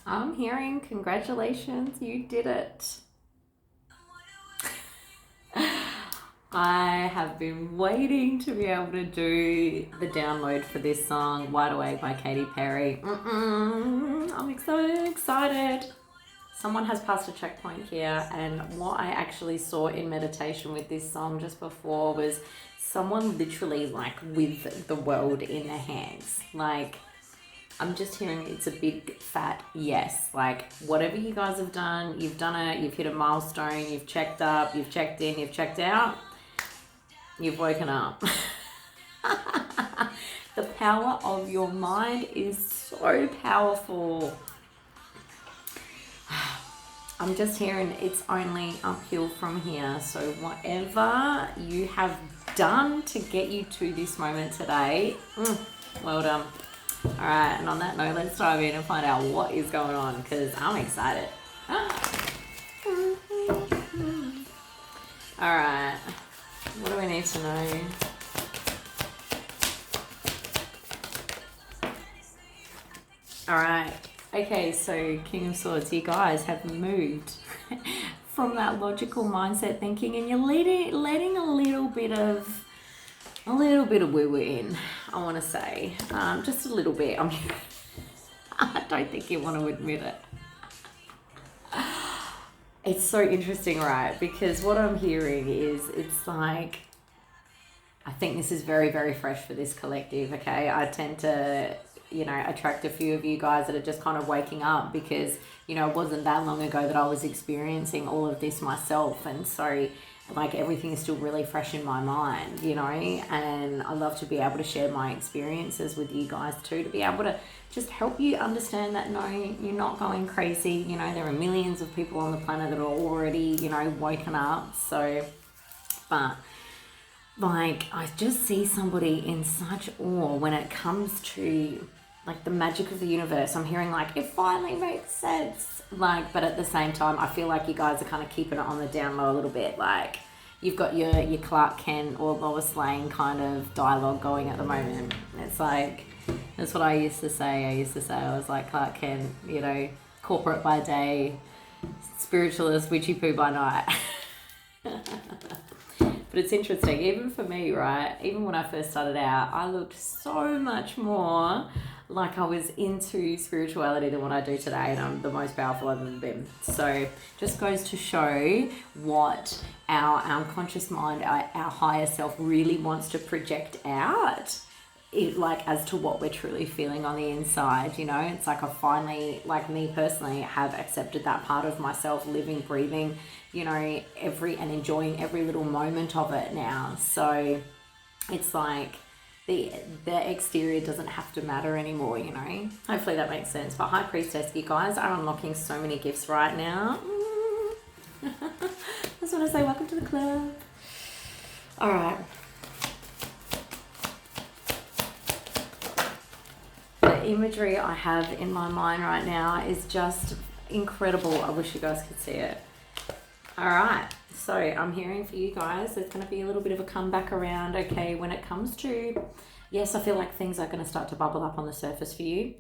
I'm hearing congratulations, you did it. I have been waiting to be able to do the download for this song, Wide Awake by Katy Perry. I'm so excited. Someone has passed a checkpoint here, and what I actually saw in meditation with this song just before was someone literally like with the world in their hands. Like, I'm just hearing it's a big fat yes. Like, whatever you guys have done, you've done it, you've hit a milestone, you've checked up, you've checked in, you've checked out, you've woken up. The power of your mind is so powerful. I'm just hearing it's only uphill from here. So whatever you have done to get you to this moment today, well done. All right, and on that note, let's dive in and find out what is going on because I'm excited. All right, what do we need to know? All right. Okay, so King of Swords, you guys have moved from that logical mindset thinking, and you're letting a little bit of woo-woo in. I want to say, just a little bit. I don't think you want to admit it. It's so interesting, right? Because what I'm hearing is it's like, I think this is very, very fresh for this collective, okay? I tend to, attract a few of you guys that are just kind of waking up because, it wasn't that long ago that I was experiencing all of this myself. And so, like, everything is still really fresh in my mind, and I love to be able to share my experiences with you guys too, to be able to just help you understand that, no, you're not going crazy. There are millions of people on the planet that are already, woken up. So, but like, I just see somebody in such awe when it comes to like the magic of the universe. I'm hearing like it finally makes sense. Like, but at the same time, I feel like you guys are kind of keeping it on the down low a little bit. Like, you've got your Clark Kent or Lois Lane kind of dialogue going at the moment. It's like, that's what I used to say. I was like Clark Kent, corporate by day, spiritualist, witchy poo by night. But it's interesting, even for me, right? Even when I first started out, I looked so much more like I was into spirituality than what I do today, and I'm the most powerful I've ever been. So just goes to show what our unconscious mind, our higher self really wants to project out. Like, as to what we're truly feeling on the inside, it's like I finally, like me personally, have accepted that part of myself, living, breathing, and enjoying every little moment of it now. So it's like the exterior doesn't have to matter anymore. Hopefully that makes sense. But High Priestess, you guys are unlocking so many gifts right now. I just want to say welcome to the club. All right. The imagery I have in my mind right now is just incredible. I wish you guys could see it. All right, so I'm hearing for you guys, there's going to be a little bit of a comeback around, okay, when it comes to, yes, I feel like things are going to start to bubble up on the surface for you,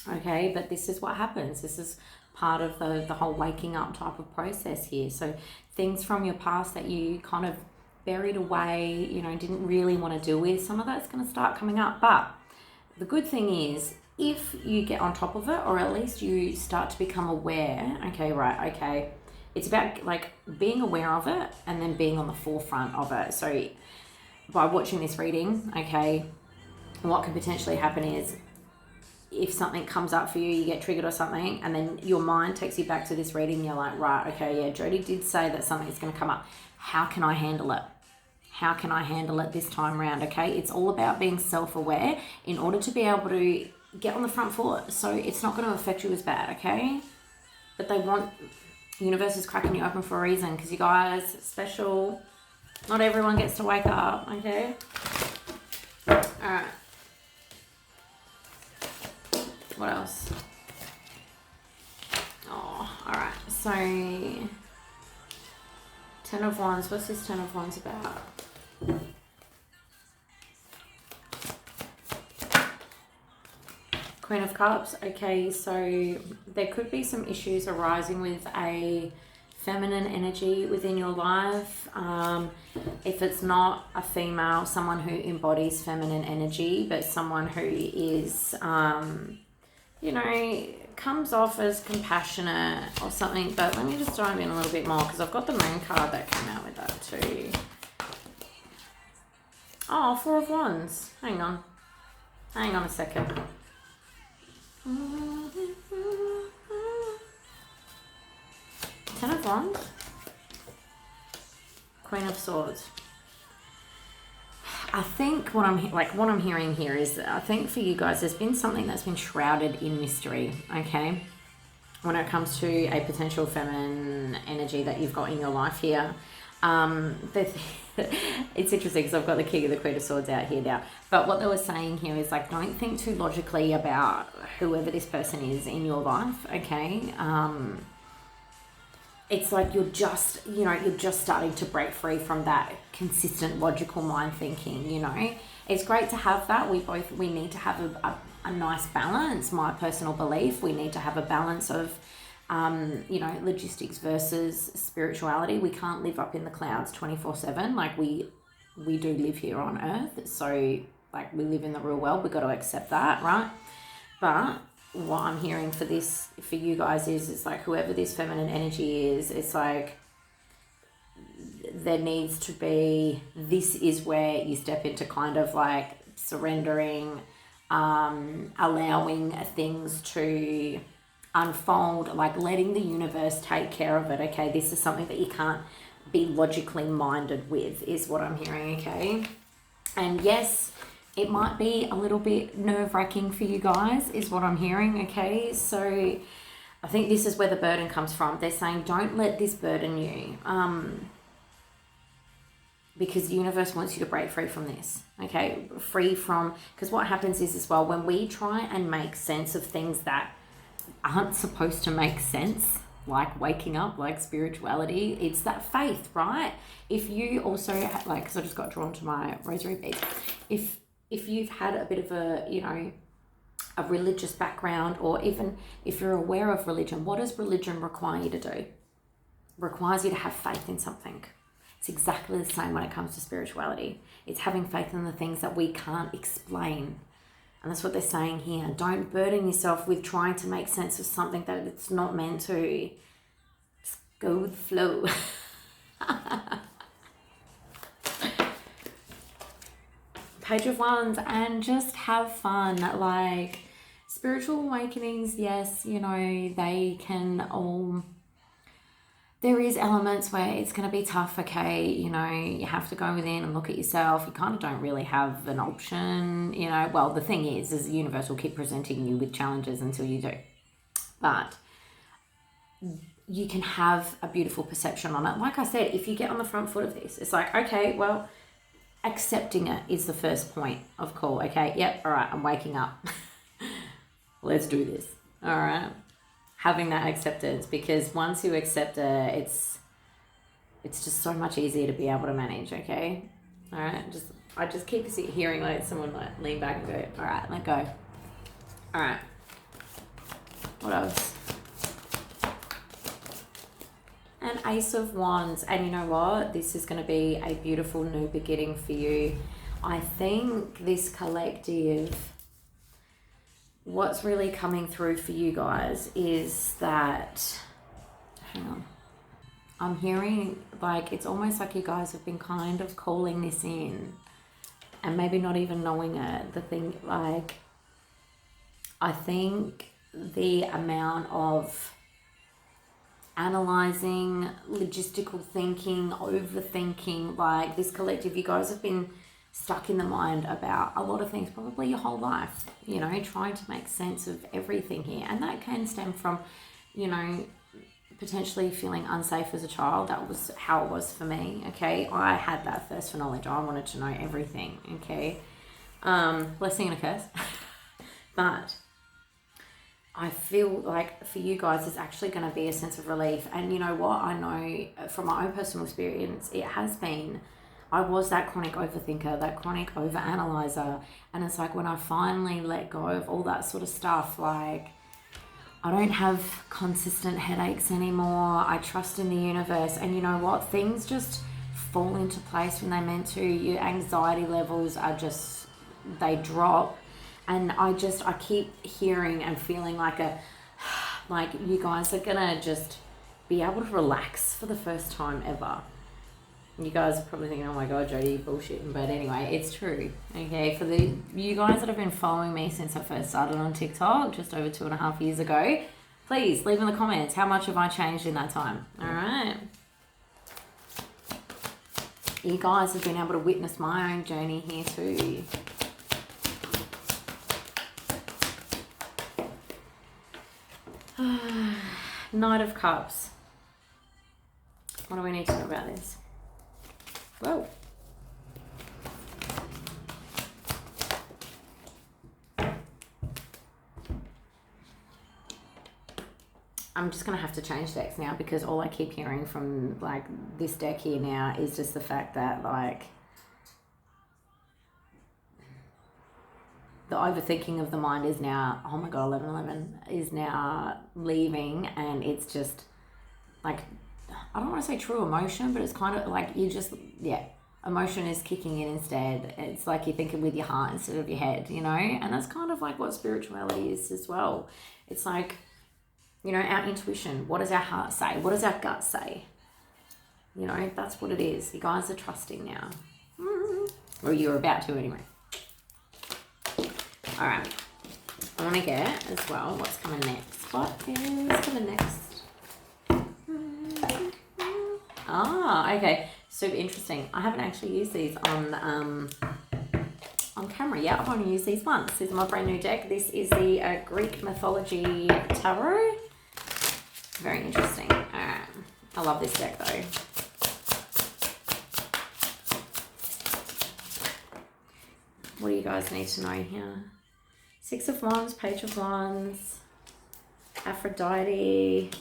okay, but this is what happens. This is part of the whole waking up type of process here. So things from your past that you kind of buried away, didn't really want to deal with, some of that's going to start coming up. But the good thing is, if you get on top of it, or at least you start to become aware, okay, it's about like being aware of it and then being on the forefront of it. So by watching this reading, okay, what could potentially happen is if something comes up for you, you get triggered or something, and then your mind takes you back to this reading, you're like, right, okay, yeah, Jody did say that something's going to come up. How can I handle it? How can I handle it this time around? Okay, it's all about being self-aware in order to be able to get on the front foot. So it's not going to affect you as bad, okay? But the universe is cracking you open for a reason, because you guys are special. Not everyone gets to wake up, okay? All right. What else? Oh, all right. So, Ten of Wands. What's this Ten of Wands about? Queen of Cups. Okay, so there could be some issues arising with a feminine energy within your life. If it's not a female, someone who embodies feminine energy, but someone who is, comes off as compassionate or something. But let me just dive in a little bit more because I've got the Moon card that came out with that too. Oh, Four of Wands. Hang on a second. Ten of Wands. Queen of Swords. I think what I'm hearing here is, I think for you guys, there's been something that's been shrouded in mystery, okay? When it comes to a potential feminine energy that you've got in your life here. It's interesting because I've got the King of the Queen of Swords out here now. But what they were saying here is like, don't think too logically about whoever this person is in your life, okay? It's like you're just starting to break free from that consistent logical mind thinking, It's great to have that. We need to have a nice balance. My personal belief, we need to have a balance of, logistics versus spirituality. We can't live up in the clouds 24/7. Like we do live here on earth. So like we live in the real world. We've got to accept that, right? But what I'm hearing for you guys is, it's like whoever this feminine energy is, it's like there needs to be, this is where you step into kind of like surrendering, allowing things to unfold, like letting the universe take care of it, okay? This is something that you can't be logically minded with, is what I'm hearing, okay? And yes, it might be a little bit nerve-wracking for you guys, is what I'm hearing, okay? So I think this is where the burden comes from. They're saying, don't let this burden you, because the universe wants you to break free from this, okay? Because what happens is as well, when we try and make sense of things that aren't supposed to make sense, like waking up, like spirituality, it's that faith, right? If you also, because I just got drawn to my rosary beads, if you've had a bit of a religious background, or even if you're aware of religion, what does religion require you to do? It requires you to have faith in something. It's exactly the same when it comes to spirituality. It's having faith in the things that we can't explain. And that's what they're saying here. Don't burden yourself with trying to make sense of something that it's not meant to. Just go with the flow. Page of Wands, and just have fun. Like, spiritual awakenings, yes, they can all, there is elements where it's going to be tough, okay? You have to go within and look at yourself. You kind of don't really have an option, Well, the thing is the universe will keep presenting you with challenges until you do. But you can have a beautiful perception on it. Like I said, if you get on the front foot of this, it's like, okay, well, accepting it is the first point of call, okay? Yep, all right, I'm waking up. Let's do this, all right? Having that acceptance, because once you accept it, it's just so much easier to be able to manage, okay? All right, I just keep hearing like someone like lean back and go, all right, let go. All right, what else? An Ace of Wands, and you know what? This is going to be a beautiful new beginning for you. I think this collective, what's really coming through for you guys is that, hang on, I'm hearing like it's almost like you guys have been kind of calling this in and maybe not even knowing it. The thing, like, I think the amount of analyzing, logistical thinking, overthinking, like this collective, you guys have been stuck in the mind about a lot of things, probably your whole life, trying to make sense of everything here. And that can stem from, potentially feeling unsafe as a child. That was how it was for me, okay? I had that thirst for knowledge. I wanted to know everything, okay? Blessing and a curse. But I feel like for you guys, there's actually going to be a sense of relief. And you know what? I know from my own personal experience, it has been I was that chronic overthinker, that chronic overanalyzer. And it's like when I finally let go of all that sort of stuff, like I don't have consistent headaches anymore. I trust in the universe. And you know what? Things just fall into place when they're meant to. Your anxiety levels are just, they drop. And I keep hearing and feeling like like you guys are gonna just be able to relax for the first time ever. You guys are probably thinking, oh my God, Jody, you're bullshitting. But anyway, it's true. Okay, for you guys that have been following me since I first started on TikTok, just over 2.5 years ago, please leave in the comments, how much have I changed in that time? All right. You guys have been able to witness my own journey here too. Knight of Cups. What do we need to know about this? Whoa. I'm just going to have to change decks now because all I keep hearing from like this deck here now is just the fact that like the overthinking of the mind is now, oh my God, 1111 is now leaving, and it's just like, I don't want to say true emotion, but it's kind of like you just, yeah, emotion is kicking in instead. It's like you're thinking with your heart instead of your head, you know? And that's kind of like what spirituality is as well. It's like, you know, our intuition. What does our heart say? What does our gut say? You know, that's what it is. You guys are trusting now. Or you're about to anyway. All right. I want to get as well what's coming next. What is coming next? Ah, okay. Super interesting. I haven't actually used these on camera yet. I've only used these once. This is my brand new deck. This is the Greek Mythology Tarot. Very interesting. All right. I love this deck though. What do you guys need to know here? Six of Wands, Page of Wands, Aphrodite,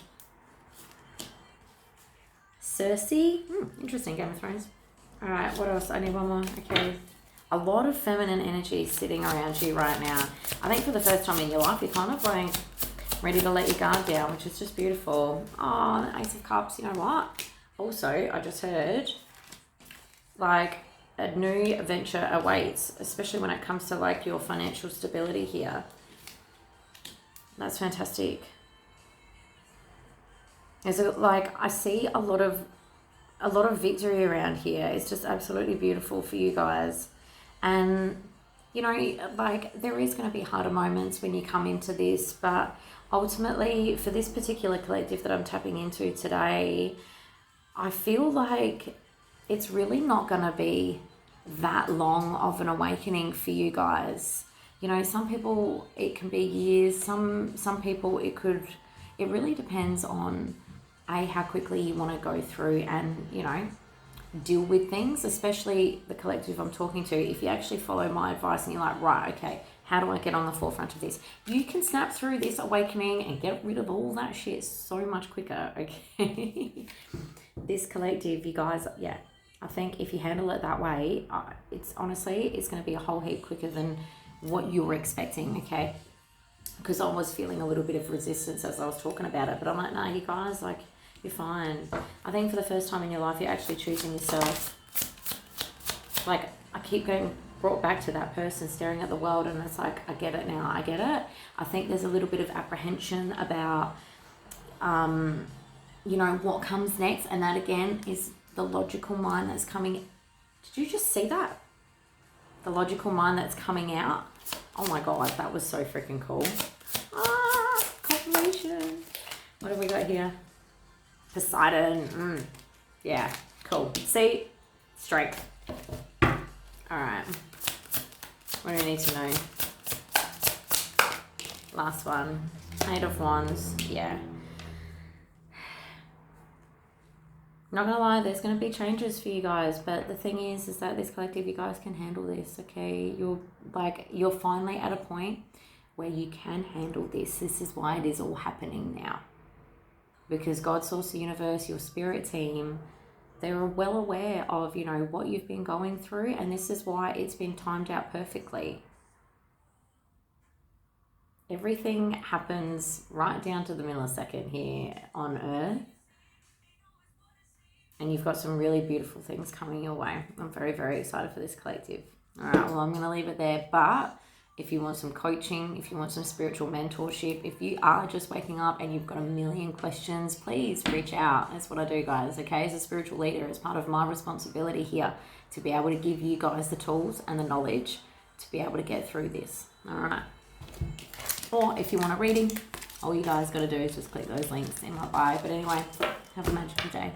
Circe. Interesting, Game of Thrones. All right, what else? I need one more. Okay. A lot of feminine energy sitting around you right now. I think for the first time in your life, you're kind of like ready to let your guard down, which is just beautiful. Oh, the Ace of Cups. You know what? Also, I just heard like a new venture awaits, especially when it comes to like your financial stability here. That's fantastic. There's like I see a lot of victory around here. It's just absolutely beautiful for you guys. And you know, like there is going to be harder moments when you come into this, but ultimately for this particular collective that I'm tapping into today, I feel like it's really not going to be that long of an awakening for you guys. You know, some people it can be years, some people it really depends on how quickly you want to go through and, you know, deal with things, especially the collective I'm talking to. If you actually follow my advice and you're like, right, okay, how do I get on the forefront of this? You can snap through this awakening and get rid of all that shit so much quicker, okay? This collective, you guys, yeah, I think if you handle it that way, it's honestly, it's going to be a whole heap quicker than what you were expecting, okay? Because I was feeling a little bit of resistance as I was talking about it, but I'm like, nah, you guys, like, you're fine. I think for the first time in your life, you're actually choosing yourself. Like, I keep getting brought back to that person staring at the world, and it's like, I get it now, I get it. I think there's a little bit of apprehension about, you know, what comes next, and that again is the logical mind that's coming. Did you just see that? The logical mind that's coming out. Oh my God, that was so freaking cool. Confirmation. What have we got here? Poseidon. Yeah, cool. See? Strength. All right. What do we need to know? Last one. Eight of Wands. Yeah. Not gonna lie, there's gonna be changes for you guys, but the thing is that this collective, you guys can handle this, okay? You're finally at a point where you can handle this. This is why it is all happening now. Because God, Source, the Universe, your spirit team, They're well aware of, you know, what you've been going through, and this is why it's been timed out perfectly. Everything happens right down to the millisecond here on Earth. And you've got some really beautiful things coming your way. I'm very, very excited for this collective. All right, well, I'm going to leave it there. But if you want some coaching, if you want some spiritual mentorship, if you are just waking up and you've got a million questions, please reach out. That's what I do, guys, okay? As a spiritual leader, it's part of my responsibility here to be able to give you guys the tools and the knowledge to be able to get through this. All right. Or if you want a reading, all you guys got to do is just click those links in my bio. But anyway, have a magical day.